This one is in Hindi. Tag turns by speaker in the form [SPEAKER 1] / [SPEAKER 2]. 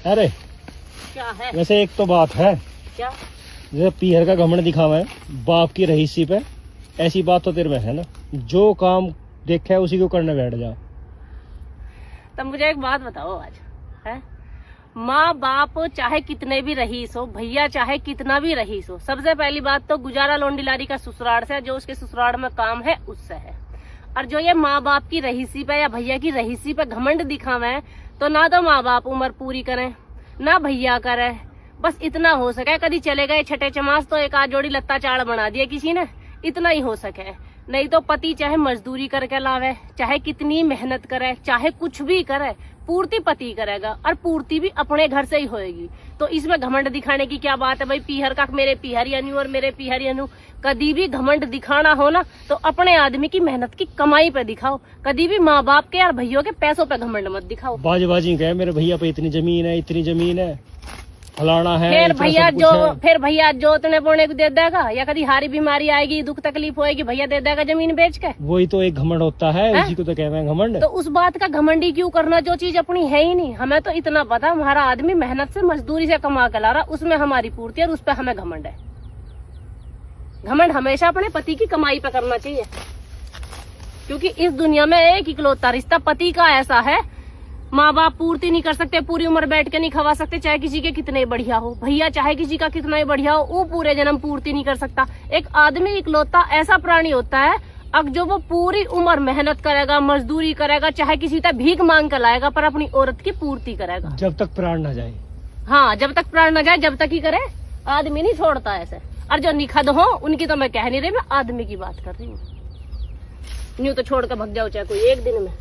[SPEAKER 1] अरे
[SPEAKER 2] क्या है?
[SPEAKER 1] वैसे एक तो बात है,
[SPEAKER 2] क्या?
[SPEAKER 1] जैसे पीहर का घमंड दिखावा है बाप की रहीसी पे, ऐसी बात तो तेरे में है ना, जो काम देखा है उसी को करने बैठ जा।
[SPEAKER 2] तब मुझे एक बात बताओ आज, है माँ बाप चाहे कितने भी रहीस हो, भैया चाहे कितना भी रहीस हो, सबसे पहली बात तो गुजारा लोंडी लारी का ससुराल से, जो उसके ससुराल में काम है उससे है। और जो ये माँ बाप की रहीसी पे या भैया की रहीसी पे घमंड दिखावे, तो ना तो माँ बाप उम्र पूरी करें ना भैया करे, बस इतना हो सके। कभी चले गए छठे चमास तो एक आध जोड़ी लत्ता चाड़ बना दिया किसी ने, इतना ही हो सके। नहीं तो पति चाहे मजदूरी करके लावे, चाहे कितनी मेहनत करे, चाहे कुछ भी करे, पूर्ति पति करेगा और पूर्ति भी अपने घर से ही होएगी। तो इसमें घमंड दिखाने की क्या बात है भाई? पीहर का मेरे पीहर अनु और मेरे पीहर अनु, कभी भी घमंड दिखाना हो ना तो अपने आदमी की मेहनत की कमाई पे दिखाओ, कभी भी माँ बाप के और भैयों के पैसों पे घमंड मत दिखाओ।
[SPEAKER 1] बाजी कहे मेरे भैया पे इतनी जमीन है, इतनी जमीन है, फलाना है,
[SPEAKER 2] फिर भैया जोतने बोने को दे देगा, या कभी हारी बीमारी आएगी, दुख तकलीफ होएगी, भैया दे देगा जमीन बेच के।
[SPEAKER 1] वही तो एक घमंड होता है, उसी को तो कहते हैं घमंड।
[SPEAKER 2] तो उस बात का घमंडी क्यों करना जो चीज अपनी है ही नहीं? हमें तो इतना पता हमारा आदमी मेहनत से मजदूरी से कमा कर ला रहा, उसमें हमारी पूर्ति और उस पर हमें घमंड है। घमंड हमेशा अपने पति की कमाई पे करना चाहिए, क्योंकि इस दुनिया में एक इकलौता रिश्ता पति का ऐसा है, माँ बाप पूर्ति नहीं कर सकते, पूरी उम्र बैठ के नहीं खवा सकते, चाहे किसी के कितने बढ़िया हो, भैया चाहे किसी का कितना ही बढ़िया हो, वो पूरे जन्म पूर्ति नहीं कर सकता। एक आदमी इकलौता ऐसा प्राणी होता है, अब जो वो पूरी उम्र मेहनत करेगा, मजदूरी करेगा, चाहे किसी तक भीख मांग कर लाएगा, पर अपनी औरत की पूर्ति करेगा
[SPEAKER 1] जब तक प्राण न जाए।
[SPEAKER 2] हाँ, जब तक प्राण न जाए जब तक ही करे, आदमी नहीं छोड़ता ऐसे। और जो निखद हो उनकी तो मैं कह नहीं रही, मैं आदमी की बात कर रही हूँ। यूं तो छोड़ कर भग जाओ चाहे कोई एक दिन में।